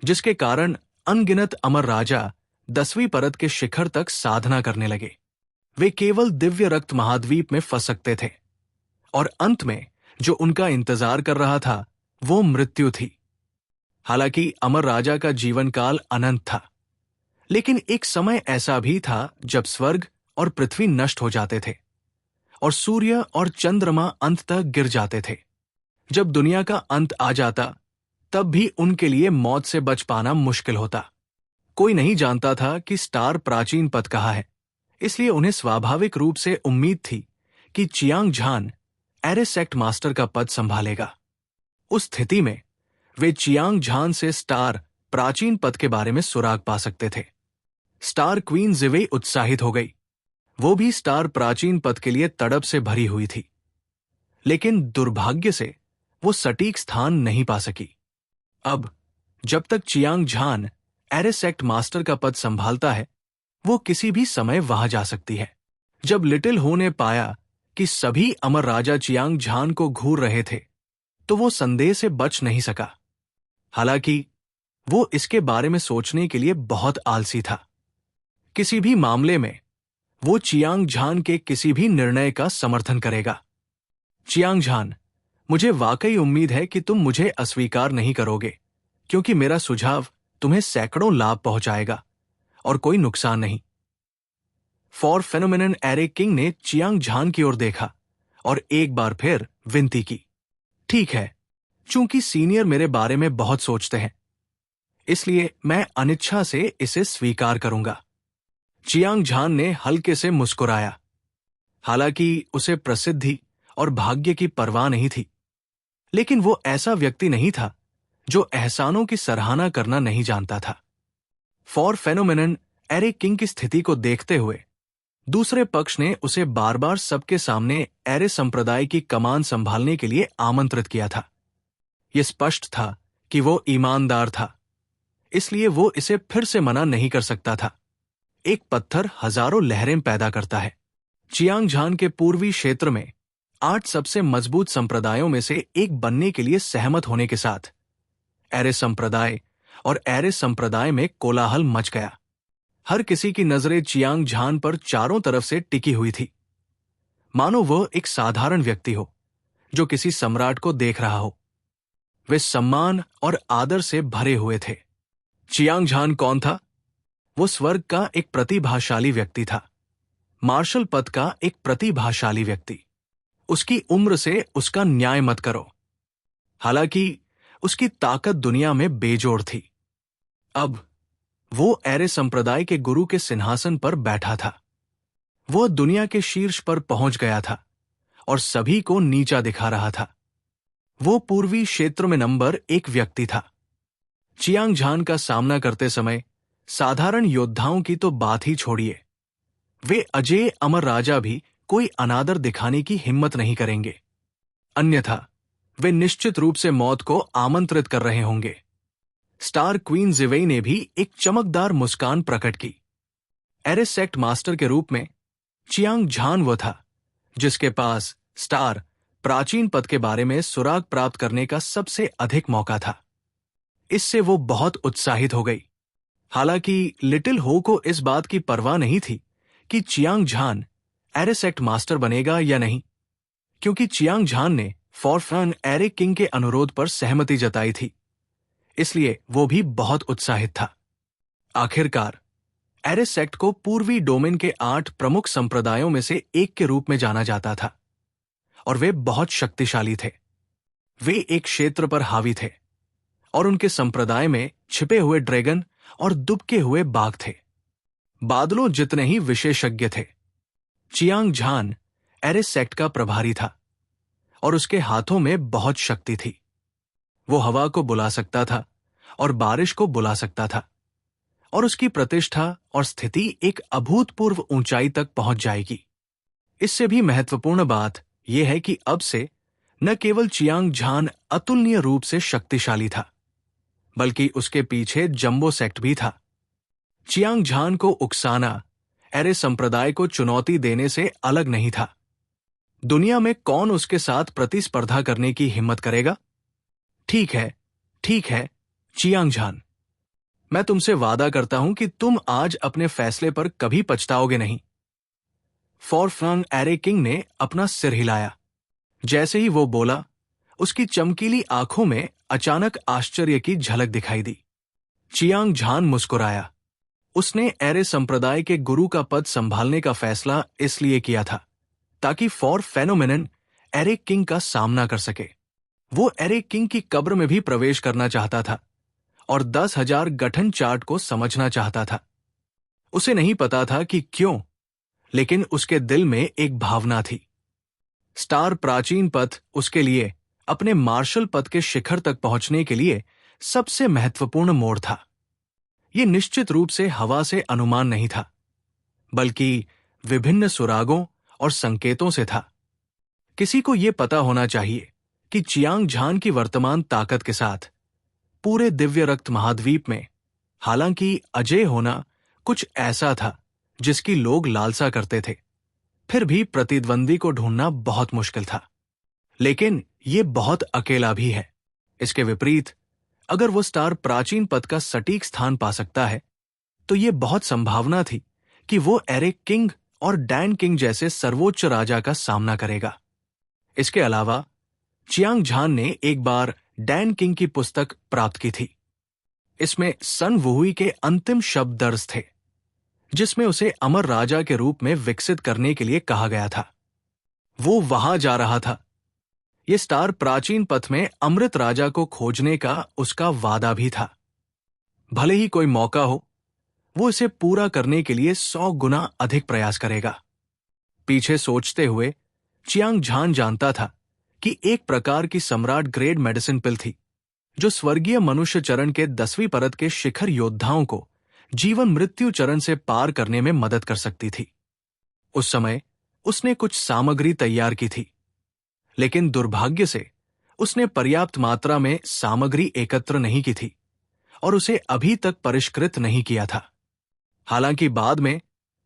[SPEAKER 1] जिसके कारण अनगिनत अमर राजा 10वीं परत के शिखर तक साधना करने लगे। वे केवल दिव्य रक्त महाद्वीप में फंस सकते थे, और अंत में जो उनका इंतजार कर रहा था वो मृत्यु थी। हालांकि अमर राजा का जीवन काल अनंत था, लेकिन एक समय ऐसा भी था जब स्वर्ग और पृथ्वी नष्ट हो जाते थे और सूर्य और चंद्रमा अंत तक गिर जाते थे। जब दुनिया का अंत आ जाता तब भी उनके लिए मौत से बच पाना मुश्किल होता। कोई नहीं जानता था कि स्टार प्राचीन पद कहाँ है, इसलिए उन्हें स्वाभाविक रूप से उम्मीद थी कि चियांग झान एरेसेक्ट मास्टर का पद संभालेगा। उस स्थिति में वे चियांग झान से स्टार प्राचीन पद के बारे में सुराग पा सकते थे। स्टार क्वीन जिवे उत्साहित हो गई। वो भी स्टार प्राचीन पद के लिए तड़प से भरी हुई थी, लेकिन दुर्भाग्य से वो सटीक स्थान नहीं पा सकी। अब जब तक चियांग झान एरेसेक्ट मास्टर का पद संभालता है, वो किसी भी समय वहां जा सकती है। जब लिटिल हो ने पाया कि सभी अमर राजा चियांग झान को घूर रहे थे, तो वो संदेह से बच नहीं सका। हालांकि वो इसके बारे में सोचने के लिए बहुत आलसी था। किसी भी मामले में वो चियांग झान के किसी भी निर्णय का समर्थन करेगा। चियांग झान, मुझे वाकई उम्मीद है कि तुम मुझे अस्वीकार नहीं करोगे, क्योंकि मेरा सुझाव तुम्हें सैकड़ों लाभ पहुंचाएगा और कोई नुकसान नहीं। फॉर फेनोमेनन एरे किंग ने चियांग झान की ओर देखा और एक बार फिर विनती की। ठीक है, चूंकि सीनियर मेरे बारे में बहुत सोचते हैं, इसलिए मैं अनिच्छा से इसे स्वीकार करूंगा। चियांग झान ने हल्के से मुस्कुराया। हालांकि उसे प्रसिद्धि और भाग्य की परवाह नहीं थी, लेकिन वो ऐसा व्यक्ति नहीं था जो एहसानों की सराहना करना नहीं जानता था। फॉर फेनोमेनन एरे किंग की स्थिति को देखते हुए दूसरे पक्ष ने उसे बार बार सबके सामने एरे संप्रदाय की कमान संभालने के लिए आमंत्रित किया था। यह स्पष्ट था कि वो ईमानदार था, इसलिए वो इसे फिर से मना नहीं कर सकता था। एक पत्थर हजारों लहरें पैदा करता है। चियांग झान के पूर्वी क्षेत्र में 8 सबसे मजबूत संप्रदायों में से एक बनने के लिए सहमत होने के साथ एरे संप्रदाय और एरे संप्रदाय में कोलाहल मच गया। हर किसी की नजरें चियांग झान पर चारों तरफ से टिकी हुई थी, मानो वह एक साधारण व्यक्ति हो जो किसी सम्राट को देख रहा हो। वे सम्मान और आदर से भरे हुए थे। चियांग झान कौन था? वो स्वर्ग का एक प्रतिभाशाली व्यक्ति था, मार्शल पद का एक प्रतिभाशाली व्यक्ति। उसकी उम्र से उसका न्याय मत करो। हालांकि उसकी ताकत दुनिया में बेजोड़ थी। अब वो एरे संप्रदाय के गुरु के सिंहासन पर बैठा था। वो दुनिया के शीर्ष पर पहुंच गया था और सभी को नीचा दिखा रहा था। वो पूर्वी क्षेत्र में नंबर 1 व्यक्ति था। चियांग झान का सामना करते समय साधारण योद्धाओं की तो बात ही छोड़िए, वे अजेय अमर राजा भी कोई अनादर दिखाने की हिम्मत नहीं करेंगे, अन्यथा वे निश्चित रूप से मौत को आमंत्रित कर रहे होंगे। स्टार क्वीन जिवेई ने भी एक चमकदार मुस्कान प्रकट की। एरेसेक्ट मास्टर के रूप में चियांग झान वो था जिसके पास स्टार प्राचीन पद के बारे में सुराग प्राप्त करने का सबसे अधिक मौका था। इससे वो बहुत उत्साहित हो गई। हालांकि लिटिल हो को इस बात की परवाह नहीं थी कि चियांग झान एरेसेक्ट मास्टर बनेगा या नहीं, क्योंकि चियांग झान ने फॉरफन एरे किंग के अनुरोध पर सहमति जताई थी, इसलिए वो भी बहुत उत्साहित था। आखिरकार एरेसेक्ट को पूर्वी डोमेन के 8 प्रमुख संप्रदायों में से एक के रूप में जाना जाता था और वे बहुत शक्तिशाली थे। वे एक क्षेत्र पर हावी थे और उनके संप्रदाय में छिपे हुए ड्रैगन और दुबके हुए बाघ थे। बादलों जितने ही विशेषज्ञ थे। चियांग झान एरेसेक्ट का प्रभारी था और उसके हाथों में बहुत शक्ति थी। वो हवा को बुला सकता था और बारिश को बुला सकता था, और उसकी प्रतिष्ठा और स्थिति एक अभूतपूर्व ऊंचाई तक पहुंच जाएगी। इससे भी महत्वपूर्ण बात यह है कि अब से न केवल चियांग झान अतुलनीय रूप से शक्तिशाली था, बल्कि उसके पीछे जंबो सेक्ट भी था। चियांग झान को उकसाना एरे संप्रदाय को चुनौती देने से अलग नहीं था। दुनिया में कौन उसके साथ प्रतिस्पर्धा करने की हिम्मत करेगा? ठीक है, चियांग झान, मैं तुमसे वादा करता हूं कि तुम आज अपने फैसले पर कभी पछताओगे नहीं। फॉरफ्रंग एरे किंग ने अपना सिर हिलाया। जैसे ही वो बोला, उसकी चमकीली आंखों में अचानक आश्चर्य की झलक दिखाई दी। चियांग झान मुस्कुराया। उसने एरे संप्रदाय के गुरु का पद संभालने का फैसला इसलिए किया था ताकि फॉर फेनोमेनन एरे किंग का सामना कर सके। वो एरे किंग की कब्र में भी प्रवेश करना चाहता था और 10,000 गठन चार्ट को समझना चाहता था। उसे नहीं पता था कि क्यों, लेकिन उसके दिल में एक भावना थी। स्टार प्राचीन पथ उसके लिए अपने मार्शल पद के शिखर तक पहुंचने के लिए सबसे महत्वपूर्ण मोड़ था। यह निश्चित रूप से हवा से अनुमान नहीं था, बल्कि विभिन्न सुरागों और संकेतों से था। किसी को यह पता होना चाहिए कि चियांग झान की वर्तमान ताकत के साथ पूरे दिव्य रक्त महाद्वीप में, हालांकि अजय होना कुछ ऐसा था जिसकी लोग लालसा करते थे, फिर भी प्रतिद्वंदी को ढूंढना बहुत मुश्किल था। लेकिन यह बहुत अकेला भी है। इसके विपरीत, अगर वो स्टार प्राचीन पद का सटीक स्थान पा सकता है, तो यह बहुत संभावना थी कि वो एरिक किंग और डैन किंग जैसे सर्वोच्च राजा का सामना करेगा। इसके अलावा चियांग झान ने एक बार डैन किंग की पुस्तक प्राप्त की थी। इसमें सन वुहुई के अंतिम शब्द दर्ज थे, जिसमें उसे अमर राजा के रूप में विकसित करने के लिए कहा गया था। वो वहां जा रहा था। ये स्टार प्राचीन पथ में अमृत राजा को खोजने का उसका वादा भी था। भले ही कोई मौका हो, वो इसे पूरा करने के लिए 100 गुना अधिक प्रयास करेगा। पीछे सोचते हुए चियांग झान जानता था कि एक प्रकार की सम्राट ग्रेड मेडिसिन पिल थी, जो स्वर्गीय मनुष्य चरण के 10वीं परत के शिखर योद्धाओं को जीवन मृत्यु चरण से पार करने में मदद कर सकती थी। उस समय उसने कुछ सामग्री तैयार की थी, लेकिन दुर्भाग्य से उसने पर्याप्त मात्रा में सामग्री एकत्र नहीं की थी और उसे अभी तक परिष्कृत नहीं किया था। हालांकि बाद में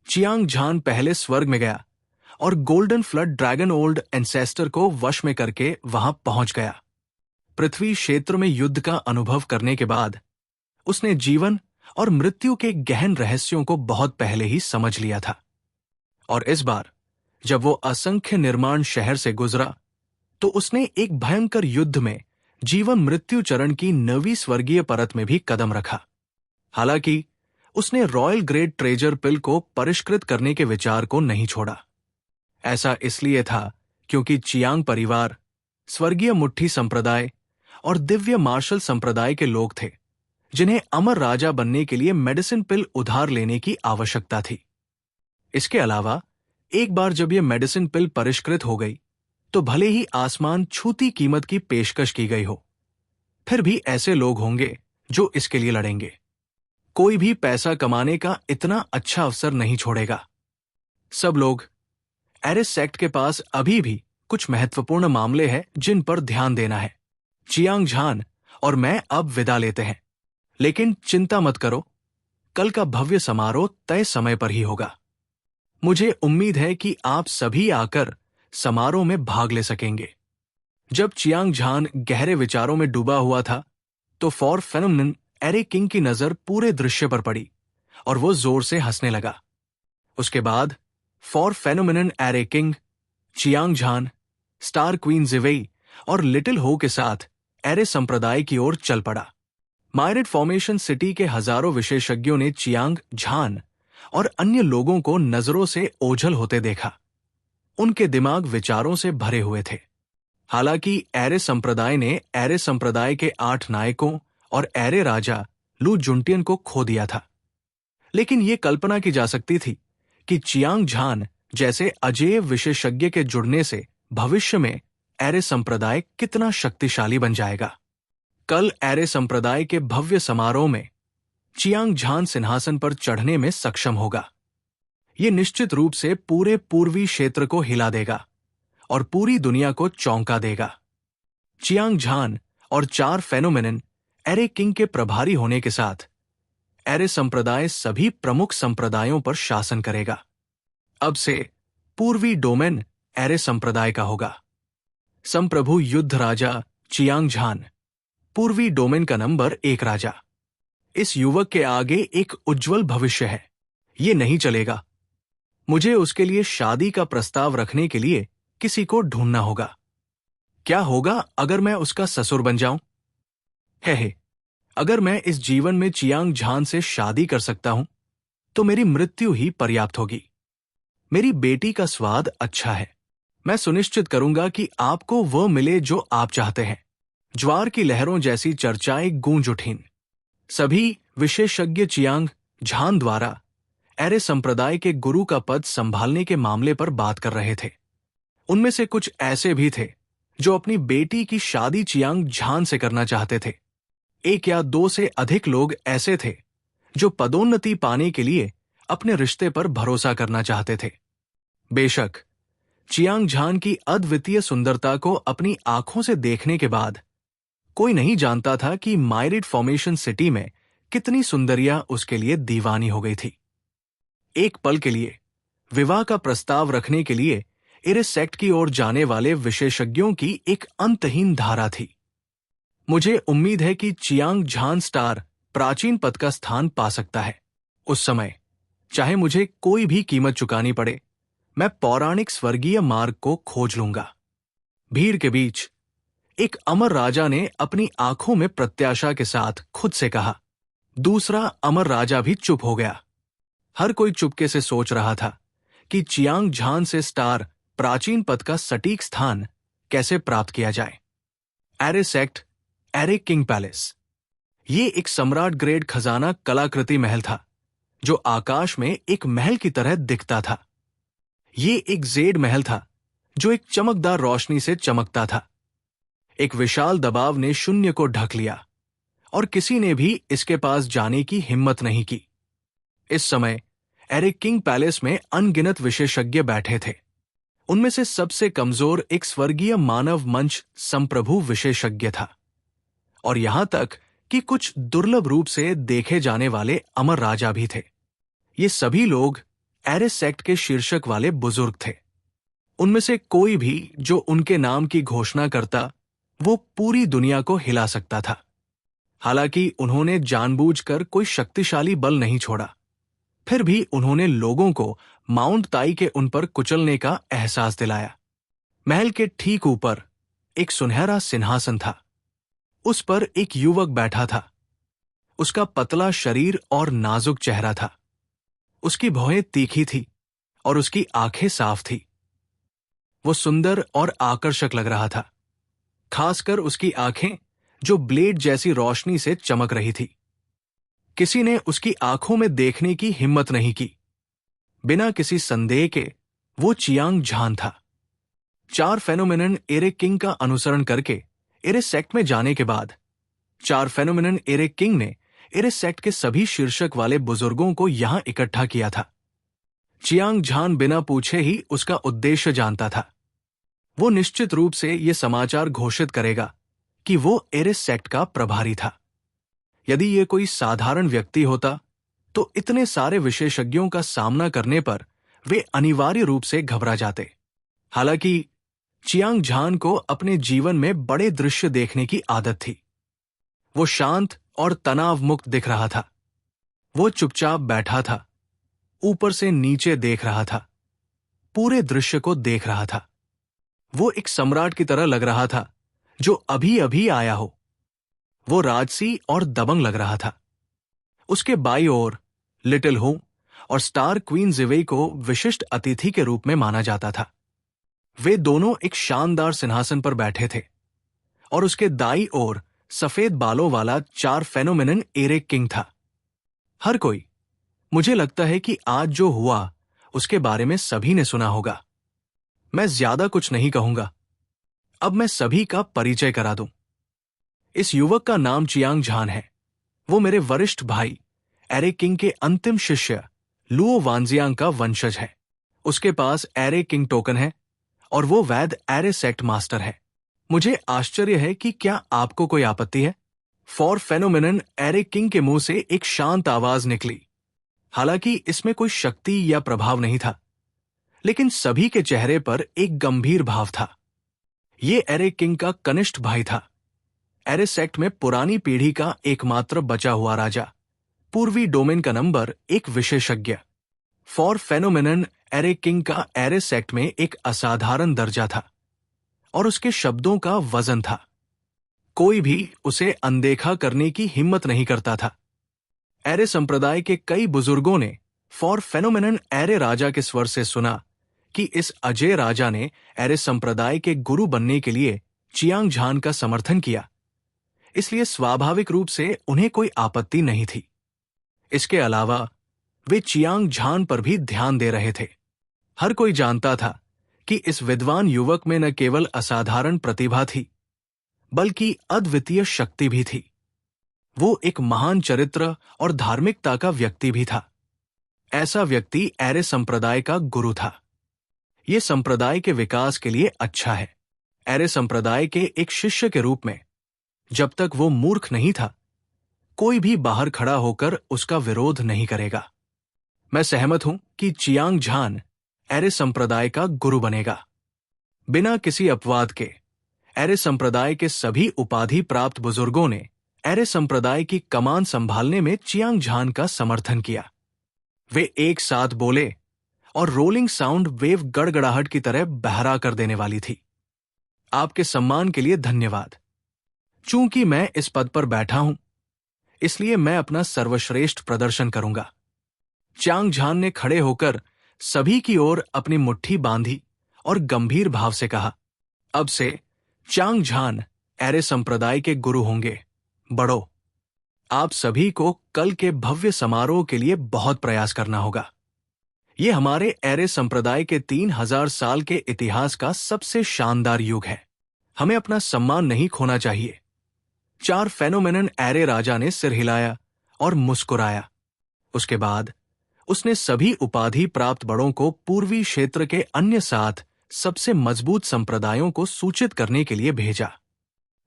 [SPEAKER 1] चियांग झान पहले स्वर्ग में गया और golden flood dragon old ancestor को वश में करके वहां पहुंच गया। पृथ्वी क्षेत्र में युद्ध का अनुभव करने के बाद उसने जीवन और मृत्यु के गहन रहस्यों को बहुत पहले ही समझ लिया था। और इस बार जब वो असंख्य निर्माण शहर से गुजरा, तो उसने एक भयंकर युद्ध में जीवन मृत्यु चरण की 9वीं स्वर्गीय परत में भी कदम रखा। हालांकि उसने रॉयल ग्रेड ट्रेजर पिल को परिष्कृत करने के विचार को नहीं छोड़ा। ऐसा इसलिए था क्योंकि चियांग परिवार, स्वर्गीय मुट्ठी संप्रदाय और दिव्य मार्शल संप्रदाय के लोग थे, जिन्हें अमर राजा बनने के लिए मेडिसिन पिल उधार लेने की आवश्यकता थी। इसके अलावा एक बार जब यह मेडिसिन पिल परिष्कृत हो गई, तो भले ही आसमान छूती कीमत की पेशकश की गई हो, फिर भी ऐसे लोग होंगे जो इसके लिए लड़ेंगे। कोई भी पैसा कमाने का इतना अच्छा अवसर नहीं छोड़ेगा। सब लोग, एरिस सेक्ट के पास अभी भी कुछ महत्वपूर्ण मामले हैं जिन पर ध्यान देना है। चियांग झान और मैं अब विदा लेते हैं, लेकिन चिंता मत करो, कल का भव्य समारोह तय समय पर ही होगा। मुझे उम्मीद है कि आप सभी आकर समारोह में भाग ले सकेंगे। जब चियांग झान गहरे विचारों में डूबा हुआ था, तो फॉर फेनोमेनन एरे किंग की नजर पूरे दृश्य पर पड़ी और वो जोर से हंसने लगा। उसके बाद फॉर फेनोमेनन एरे king, Chiang Zhan, star queen Jiwei और लिटिल हो के साथ एरे संप्रदाय की ओर चल पड़ा। मायरेट फॉर्मेशन सिटी के हजारों विशेषज्ञों ने चियांग झान और अन्य लोगों को नजरों से ओझल होते देखा। उनके दिमाग विचारों से भरे हुए थे। हालांकि एरे संप्रदाय ने एरे संप्रदाय के 8 नायकों और एरे राजा लू जुंटियन को खो दिया था, लेकिन यह कल्पना की जा सकती थी कि चियांग झान जैसे अजेय विशेषज्ञ के जुड़ने से भविष्य में एरे संप्रदाय कितना शक्तिशाली बन जाएगा। कल एरे संप्रदाय के भव्य समारोह में चियांग झान सिंहासन पर चढ़ने में सक्षम होगा। यह निश्चित रूप से पूरे पूर्वी क्षेत्र को हिला देगा और पूरी दुनिया को चौंका देगा। चियांग झान और 4 फेनोमेनन एरे किंग के प्रभारी होने के साथ एरे संप्रदाय सभी प्रमुख संप्रदायों पर शासन करेगा। अब से पूर्वी डोमेन एरे संप्रदाय का होगा। संप्रभु युद्ध राजा चियांग झान, पूर्वी डोमेन का नंबर 1 राजा। इस युवक के आगे एक उज्जवल भविष्य है। ये नहीं चलेगा। मुझे उसके लिए शादी का प्रस्ताव रखने के लिए किसी को ढूंढना होगा। क्या होगा अगर मैं उसका ससुर बन जाऊं? हे, अगर मैं इस जीवन में चियांग झान से शादी कर सकता हूं तो मेरी मृत्यु ही पर्याप्त होगी। मेरी बेटी का स्वाद अच्छा है। मैं सुनिश्चित करूंगा कि आपको वह मिले जो आप चाहते हैं। ज्वार की लहरों जैसी चर्चाएं गूंज उठीं। सभी विशेषज्ञ चियांग झान द्वारा एरे संप्रदाय के गुरु का पद संभालने के मामले पर बात कर रहे थे। उनमें से कुछ ऐसे भी थे जो अपनी बेटी की शादी चियांग झान से करना चाहते थे। एक या दो से अधिक लोग ऐसे थे जो पदोन्नति पाने के लिए अपने रिश्ते पर भरोसा करना चाहते थे। बेशक चियांग झान की अद्वितीय सुंदरता को अपनी आंखों से देखने के बाद कोई नहीं जानता था कि मायरिड फॉर्मेशन सिटी में कितनी सुंदरिया उसके लिए दीवानी हो गई थी। एक पल के लिए विवाह का प्रस्ताव रखने के लिए इस सेक्ट की ओर जाने वाले विशेषज्ञों की एक अंतहीन धारा थी। मुझे उम्मीद है कि चियांग झान स्टार प्राचीन पद का स्थान पा सकता है। उस समय चाहे मुझे कोई भी कीमत चुकानी पड़े, मैं पौराणिक स्वर्गीय मार्ग को खोज लूंगा। भीड़ के बीच एक अमर राजा ने अपनी आंखों में प्रत्याशा के साथ खुद से कहा। दूसरा अमर राजा भी चुप हो गया। हर कोई चुपके से सोच रहा था कि चियांग झान से स्टार प्राचीन पद का सटीक स्थान कैसे प्राप्त किया जाए। Array sect, array king palace. ये एक सम्राट ग्रेड खजाना कलाकृति महल था जो आकाश में एक महल की तरह दिखता था। ये एक जेड महल था जो एक चमकदार रोशनी से चमकता था। एक विशाल दबाव ने शून्य को ढक लिया और किसी ने भी इसके पास जाने की हिम्मत नहीं की। इस समय एरे किंग पैलेस में अनगिनत विशेषज्ञ बैठे थे। उनमें से सबसे कमजोर एक स्वर्गीय मानव मंच संप्रभु विशेषज्ञ था, और यहां तक कि कुछ दुर्लभ रूप से देखे जाने वाले अमर राजा भी थे। ये सभी लोग एरे सेक्ट के शीर्षक वाले बुजुर्ग थे। उनमें से कोई भी जो उनके नाम की घोषणा करता वो पूरी दुनिया को हिला सकता था। हालांकि उन्होंने जानबूझकर कोई शक्तिशाली बल नहीं छोड़ा, फिर भी उन्होंने लोगों को माउंट ताई के उन पर कुचलने का एहसास दिलाया। महल के ठीक ऊपर एक सुनहरा सिंहासन था। उस पर एक युवक बैठा था। उसका पतला शरीर और नाजुक चेहरा था। उसकी भौहें तीखी थी और उसकी आंखें साफ थी। वो सुंदर और आकर्षक लग रहा था, खासकर उसकी आंखें जो ब्लेड जैसी रोशनी से चमक रही थी। किसी ने उसकी आंखों में देखने की हिम्मत नहीं की। बिना किसी संदेह के वो चियांग झान था। 4 फेनोमेनन एरे किंग का अनुसरण करके एरे सेक्ट में जाने के बाद 4 फेनोमेनन एरे किंग ने एरे सेक्ट के सभी शीर्षक वाले बुजुर्गों को यहां इकट्ठा किया था। चियांग झान बिना पूछे ही उसका उद्देश्य जानता था। वो निश्चित रूप से ये समाचार घोषित करेगा कि वो एरे सेक्ट का प्रभारी था। यदि ये कोई साधारण व्यक्ति होता तो इतने सारे विशेषज्ञों का सामना करने पर वे अनिवार्य रूप से घबरा जाते। हालांकि चियांग झान को अपने जीवन में बड़े दृश्य देखने की आदत थी। वो शांत और तनाव मुक्त दिख रहा था। वो चुपचाप बैठा था, ऊपर से नीचे देख रहा था, पूरे दृश्य को देख रहा था। वो एक सम्राट की तरह लग रहा था जो अभी अभी आया हो। वो राजसी और दबंग लग रहा था। उसके बाईं ओर लिटिल हू और स्टार क्वीन जिवेई को विशिष्ट अतिथि के रूप में माना जाता था। वे दोनों एक शानदार सिंहासन पर बैठे थे और उसके दाईं ओर सफेद बालों वाला 4 फेनोमेनन एरे किंग था। हर कोई, मुझे लगता है कि आज जो हुआ उसके बारे में सभी ने सुना होगा। मैं ज्यादा कुछ नहीं कहूंगा। अब मैं सभी का परिचय करा दूं। इस युवक का नाम चियांग झान है। वो मेरे वरिष्ठ भाई एरे किंग के अंतिम शिष्य लुओ वानजियांग का वंशज है। उसके पास एरे किंग टोकन है और वो वैध एरे सेक्ट मास्टर है। मुझे आश्चर्य है कि क्या आपको कोई आपत्ति है? 4 फेनोमेनन एरे किंग के मुंह से एक शांत आवाज निकली। हालांकि इसमें कोई शक्ति या प्रभाव नहीं था, लेकिन सभी के चेहरे पर एक गंभीर भाव था। ये एरे किंग का कनिष्ठ भाई था। एरे सेक्ट में पुरानी पीढ़ी का एकमात्र बचा हुआ राजा, पूर्वी डोमेन का नंबर 1 विशेषज्ञ। फॉर फेनोमेनन एरे किंग का एरे सेक्ट में एक असाधारण दर्जा था और उसके शब्दों का वजन था। कोई भी उसे अनदेखा करने की हिम्मत नहीं करता था। एरे संप्रदाय के कई बुजुर्गों ने फॉर फेनोमेनन एरे राजा के स्वर से सुना कि इस अजय राजा ने एरे संप्रदाय के गुरु बनने के लिए चियांग झान का समर्थन किया, इसलिए स्वाभाविक रूप से उन्हें कोई आपत्ति नहीं थी। इसके अलावा वे चियांग झान पर भी ध्यान दे रहे थे। हर कोई जानता था कि इस विद्वान युवक में न केवल असाधारण प्रतिभा थी, बल्कि अद्वितीय शक्ति भी थी। वो एक महान चरित्र और धार्मिकता का व्यक्ति भी था। ऐसा व्यक्ति एरे संप्रदाय का गुरु था। ये संप्रदाय के विकास के लिए अच्छा है। एरे संप्रदाय के एक शिष्य के रूप में जब तक वो मूर्ख नहीं था, कोई भी बाहर खड़ा होकर उसका विरोध नहीं करेगा। मैं सहमत हूं कि चियांग झान एरे संप्रदाय का गुरु बनेगा। बिना किसी अपवाद के एरे संप्रदाय के सभी उपाधि प्राप्त बुजुर्गों ने एरे संप्रदाय की कमान संभालने में चियांग झान का समर्थन किया। वे एक साथ बोले और रोलिंग साउंड वेव गड़गड़ाहट की तरह बहरा कर देने वाली थी। आपके सम्मान के लिए धन्यवाद। चूंकि मैं इस पद पर बैठा हूं, इसलिए मैं अपना सर्वश्रेष्ठ प्रदर्शन करूंगा। चियांग झान ने खड़े होकर सभी की ओर अपनी मुट्ठी बांधी और गंभीर भाव से कहा, अब से चियांग झान एरे संप्रदाय के गुरु होंगे। बढ़ो। आप सभी को कल के भव्य समारोह के लिए बहुत प्रयास करना होगा। ये हमारे एरे संप्रदाय के 3000 साल के इतिहास का सबसे शानदार युग है। हमें अपना सम्मान नहीं खोना चाहिए। 4 फेनोमेनन एरे राजा ने सिर हिलाया और मुस्कुराया। उसके बाद उसने सभी उपाधि प्राप्त बड़ों को पूर्वी क्षेत्र के अन्य 7 सबसे मजबूत संप्रदायों को सूचित करने के लिए भेजा।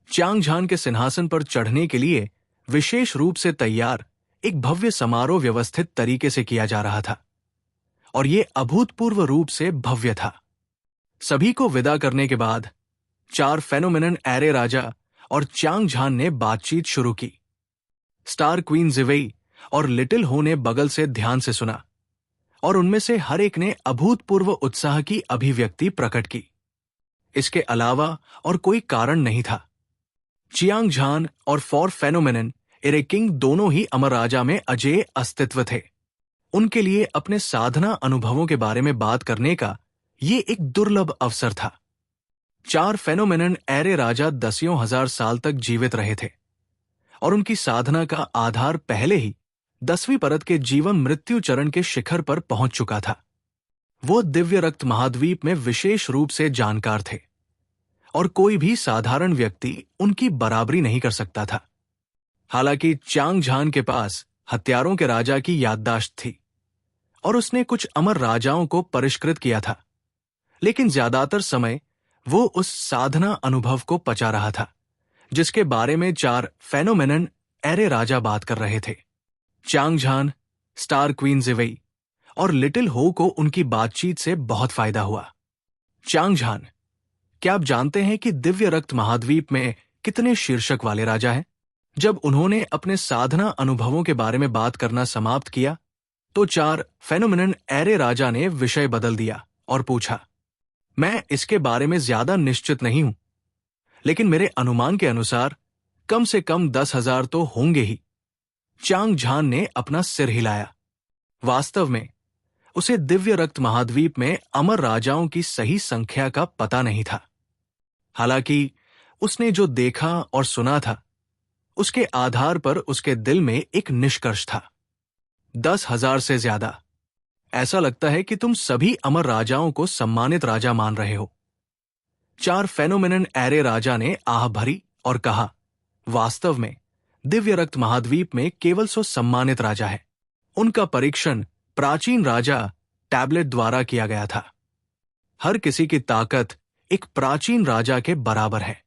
[SPEAKER 1] चियांग झान के सिंहासन पर चढ़ने के लिए विशेष रूप से तैयार एक भव्य समारोह व्यवस्थित तरीके से किया जा रहा था और यह अभूतपूर्व रूप से भव्य था। सभी को विदा करने के बाद 4 फेनोमेनन एरे राजा और चियांग झान ने बातचीत शुरू की। स्टार क्वीन जिवेई और लिटिल हो ने बगल से ध्यान से सुना और उनमें से हर एक ने अभूतपूर्व उत्साह की अभिव्यक्ति प्रकट की। इसके अलावा और कोई कारण नहीं था। चियांग झान और फॉर फेनोमेनन एरे किंग दोनों ही अमर राजा में अजेय अस्तित्व थे। उनके लिए अपने साधना अनुभवों के बारे में बात करने का ये एक दुर्लभ अवसर था। 4 फेनोमेनन एरे राजा दसियों हजार साल तक जीवित रहे थे और उनकी साधना का आधार पहले ही 10वीं परत के जीवन मृत्यु चरण के शिखर पर पहुंच चुका था। वो दिव्य रक्त महाद्वीप में विशेष रूप से जानकार थे और कोई भी साधारण व्यक्ति उनकी बराबरी नहीं कर सकता था। हालांकि चियांग झान के पास हत्यारों के राजा की याददाश्त थी और उसने कुछ अमर राजाओं को परिष्कृत किया था, लेकिन ज्यादातर समय वो उस साधना अनुभव को पचा रहा था जिसके बारे में 4 फेनोमेनन एरे राजा बात कर रहे थे। Chiang Zhan, star queen Jiwei और लिटिल हो को उनकी बातचीत से बहुत फायदा हुआ। चियांग झान, क्या आप जानते हैं कि दिव्य रक्त महाद्वीप में कितने शीर्षक वाले राजा हैं? जब उन्होंने अपने साधना अनुभवों के बारे में बात करना समाप्त किया तो 4 फेनोमेनन एरे राजा ने विषय बदल दिया और पूछा, मैं इसके बारे में ज्यादा निश्चित नहीं हूं, लेकिन मेरे अनुमान के अनुसार कम से कम 10,000 तो होंगे ही। चियांग झान ने अपना सिर हिलाया। वास्तव में उसे दिव्य रक्त महाद्वीप में अमर राजाओं की सही संख्या का पता नहीं था। हालांकि उसने जो देखा और सुना था उसके आधार पर उसके दिल में एक निष्कर्ष था। 10,000 से ज्यादा। ऐसा लगता है कि तुम सभी अमर राजाओं को सम्मानित राजा मान रहे हो। 4 फेनोमेनन एरे राजा ने आह भरी और कहा, वास्तव में दिव्य रक्त महाद्वीप में केवल 100 सम्मानित राजा है। उनका परीक्षण प्राचीन राजा टैबलेट द्वारा किया गया था। हर किसी की ताकत एक प्राचीन राजा के बराबर है,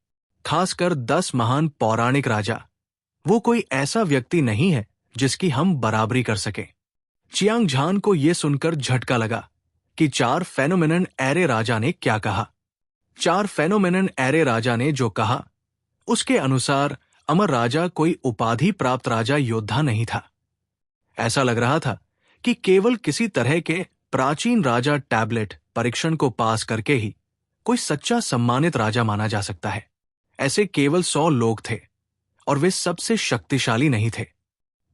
[SPEAKER 1] खासकर 10 महान पौराणिक राजा। वो कोई ऐसा व्यक्ति नहीं है जिसकी हम बराबरी कर सकें। चियांग झान को यह सुनकर झटका लगा कि 4 फेनोमेनन एरे राजा ने क्या कहा। 4 फेनोमेनन एरे राजा ने जो कहा उसके अनुसार अमर राजा कोई उपाधि प्राप्त राजा योद्धा नहीं था। ऐसा लग रहा था कि केवल किसी तरह के प्राचीन राजा टैबलेट परीक्षण को पास करके ही कोई सच्चा सम्मानित राजा माना जा सकता है। ऐसे केवल 100 लोग थे और वे सबसे शक्तिशाली नहीं थे।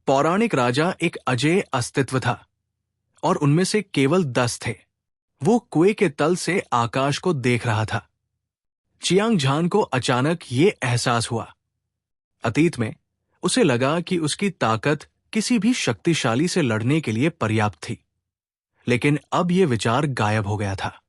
[SPEAKER 1] पौराणिक राजा एक अजेय अस्तित्व था और उनमें से केवल 10 थे। वो कुएं के तल से आकाश को देख रहा था। चियांग झान को अचानक ये एहसास हुआ। अतीत में उसे लगा कि उसकी ताकत किसी भी शक्तिशाली से लड़ने के लिए पर्याप्त थी, लेकिन अब यह विचार गायब हो गया था।